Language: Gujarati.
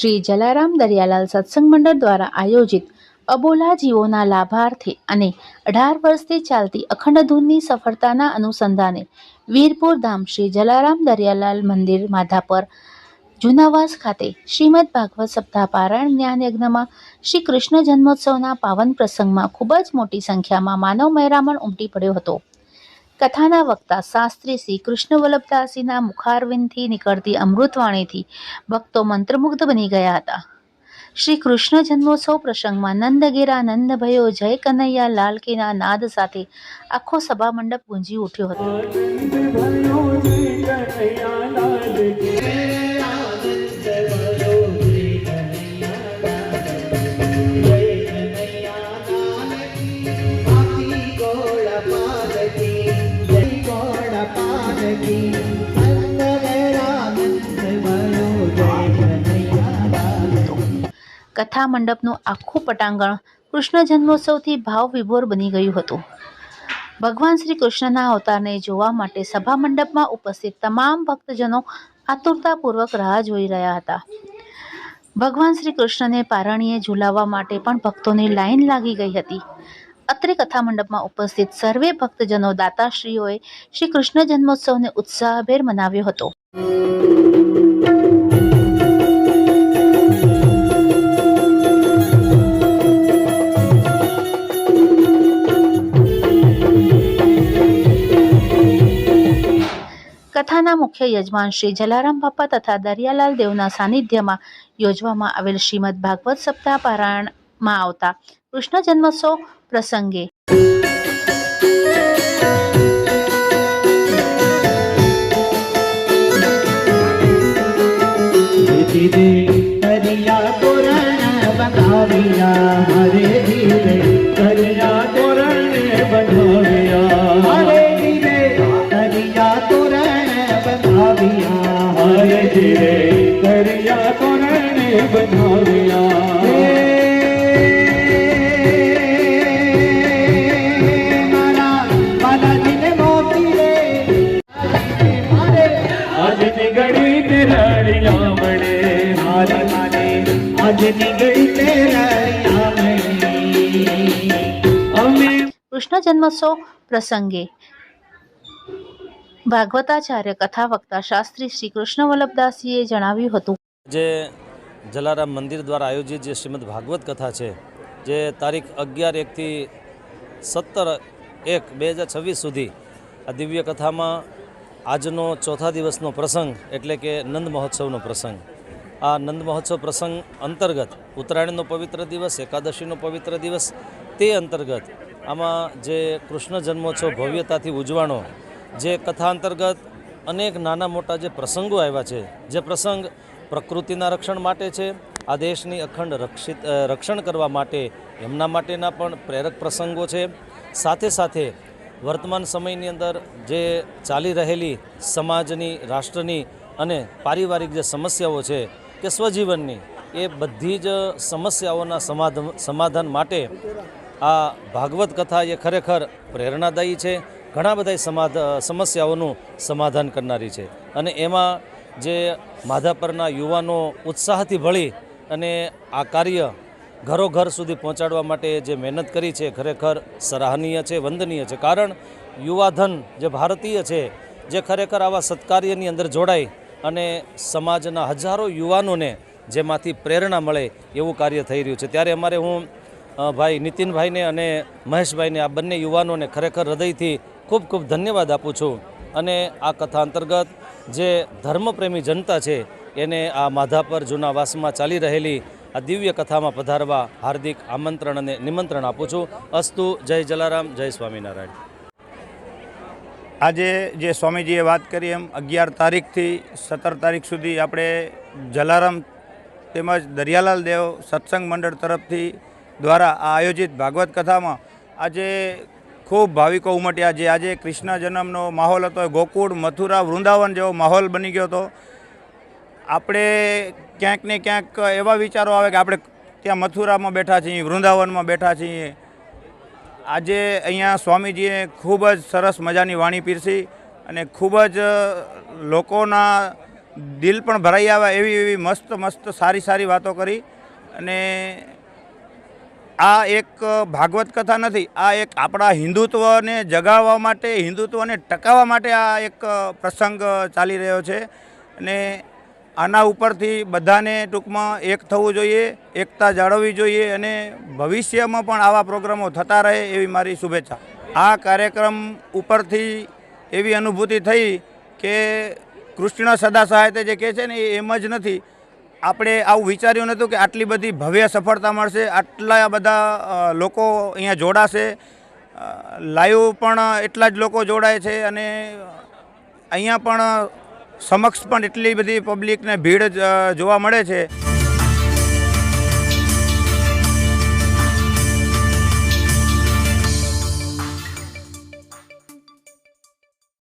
શ્રી જલારામ દરિયાલાલ સત્સંગ મંડળ દ્વારા આયોજિત અબોલા જીવોના લાભાર્થે અને 18 વર્ષથી ચાલતી અખંડ ધૂનની સફળતાના અનુસંધાને વીરપુર ધામ શ્રી જલારામ દરિયાલાલ મંદિર માધાપર જૂનાવાસ ખાતે શ્રીમદ ભાગવત સપ્તાહ પારાયણ જ્ઞાન યજ્ઞમાં શ્રી કૃષ્ણ જન્મોત્સવના પાવન પ્રસંગમાં ખૂબ જ મોટી સંખ્યામાં માનવ મહેરામણ ઉમટી પડ્યો હતો. કથાના વક્તા શાસ્ત્રી શ્રી કૃષ્ણ વલ્લભદાસજીના મુખારવિંદથી નીકળતી અમૃતવાણીથી ભક્તો મંત્રમુગ્ધ બની ગયા હતા. શ્રી કૃષ્ણ જન્મોત્સવ પ્રસંગમાં નંદગીરા નંદ ભયો જય કનૈયા લાલ કીના નાદ સાથે આખો સભા મંડપ ગુંજી ઉઠ્યો હતો. કથા મંડપનું આખું પટાંગણ કૃષ્ણ જન્મોત્સવથી ભાવ વિભોર બની ગયું હતું. ભગવાન શ્રી કૃષ્ણના અવતારને જોવા માટે સભા મંડપમાં ઉપસ્થિત તમામ ભક્તજનો આતુરતાપૂર્વક રાહ જોઈ રહ્યા હતા. ભગવાન શ્રી કૃષ્ણને પારણીએ ઝુલાવવા માટે પણ ભક્તોની લાઈન લાગી ગઈ હતી. અત્રે કથા મંડપમાં ઉપસ્થિત સર્વે ભક્તજનો દાતાશ્રીઓએ શ્રી કૃષ્ણ જન્મોત્સવને ઉત્સાહભેર મનાવ્યો હતો. કથાના મુખ્ય યજમાન શ્રી જલારામ બાપા તથા દરિયાલાલ દેવના સાનિધ્યમાં યોજવામાં આવેલ શ્રીમદ ભાગવત સપ્તાહ પારાયણમાં આવતા કૃષ્ણ જન્મોત્સવ પ્રસંગે કૃષ્ણ જન્મોત્સવ પ્રસંગે ભાગવતાચાર્ય કથા વક્તા શાસ્ત્રી શ્રી કૃષ્ણ વલ્લભદાસજીએ જણાવ્યું હતું. જે જલારામ મંદિર દ્વારા આયોજિત જે શ્રીમદ ભાગવત કથા છે, જે તારીખ 11/1થી 17/1/2026 સુધી આ દિવ્ય કથામાં આજનો ચોથા દિવસનો પ્રસંગ એટલે કે નંદ મહોત્સવનો પ્રસંગ, આ નંદ મહોત્સવ પ્રસંગ અંતર્ગત ઉત્તરાયણનો પવિત્ર દિવસ, એકાદશીનો પવિત્ર દિવસ, તે અંતર્ગત આમાં જે કૃષ્ણ જન્મોત્સવ ભવ્યતાથી ઉજવાણો, જે કથા અંતર્ગત અનેક નાના મોટા જે પ્રસંગો આવ્યા છે, જે પ્રસંગ પ્રકૃતિના રક્ષણ માટે છે, આ દેશની અખંડ રક્ષણ કરવા માટે એમના માટેના પણ પ્રેરક પ્રસંગો છે. સાથે સાથે વર્તમાન સમયની અંદર જે ચાલી રહેલી સમાજની, રાષ્ટ્રની અને પારિવારિક જે સમસ્યાઓ છે કે સ્વજીવનની, એ બધી જ સમસ્યાઓના સમાધાન માટે આ ભાગવત કથા એ ખરેખર પ્રેરણાદાયી છે. ઘણા બધા સમસ્યાઓનું સમાધાન કરનારી છે અને એમાં જે માધાપરના યુવાનો ઉત્સાહથી ભળી અને આ કાર્ય ઘરો ઘર સુધી પહોંચાડવા માટે જે મહેનત કરી છે ખરેખર સરાહનીય છે, વંદનીય છે. કારણ યુવાધન જે ભારતીય છે, જે ખરેખર આવા સત્કાર્યની અંદર જોડાય અને સમાજના હજારો યુવાનોને જેમાંથી પ્રેરણા મળે એવું કાર્ય થઈ રહ્યું છે. ત્યારે અમારે હું ભાઈ નીતિનભાઈને અને મહેશભાઈને, આ બંને યુવાનોને ખરેખર હૃદયથી ખૂબ ખૂબ ધન્યવાદ આપું છું. અને આ કથા અંતર્ગત જે ધર્મપ્રેમી જનતા છે એને આ માધાપર જૂનાવાસમાં ચાલી રહેલી આ દિવ્ય કથામાં પધારવા હાર્દિક આમંત્રણ અને નિમંત્રણ આપું છું. અસ્તુ. જય જલારામ, જય સ્વામિનારાયણ. આજે જે સ્વામીજીએ વાત કરી એમ 11 તારીખથી 17 તારીખ સુધી આપણે જલારામ તેમજ દરિયાલાલ દેવ સત્સંગ મંડળ તરફથી દ્વારા આ આયોજિત ભાગવત કથામાં આજે ખૂબ ભાવિકો ઉમટ્યા. જે આજે કૃષ્ણ જન્મનો માહોલ હતો, ગોકુળ, મથુરા, વૃંદાવન જેવો માહોલ બની ગયો હતો. આપણે ક્યાંક ને ક્યાંક એવા વિચારો આવે કે આપણે ત્યાં મથુરામાં બેઠા છીએ, વૃંદાવનમાં બેઠા છીએ. આજે અહીંયા સ્વામીજીએ ખૂબ જ સરસ મજાની વાણી પીરસી અને ખૂબ જ લોકોના દિલ પણ ભરાઈ આવે એવી મસ્ત સારી વાતો કરી. અને આ એક ભાગવત કથા નથી, આ એક આપણા હિન્દુત્વને જગાવવા માટે, હિન્દુત્વને ટકાવવા માટે આ એક પ્રસંગ ચાલી રહ્યો છે. અને આના ઉપરથી બધાને ટૂંકમાં એક થવું જોઈએ, એકતા જાળવવી જોઈએ અને ભવિષ્યમાં પણ આવા પ્રોગ્રામો થતા રહે એવી મારી શુભેચ્છા. આ કાર્યક્રમ ઉપરથી એવી અનુભૂતિ થઈ કે કૃષ્ણ સદા સહાયતા જે કહે છે ને એ એમ જ નથી. આપણે આવું વિચાર્યું નહોતું કે આટલી બધી ભવ્ય સફળતા મળશે, આટલા બધા લોકો અહીંયા જોડાશે, લાઈવ પણ એટલા જ લોકો જોડાય છે અને અહીંયા પણ સમક્ષ પણ એટલી બધી પબ્લિકને ભીડ જોવા મળે છે.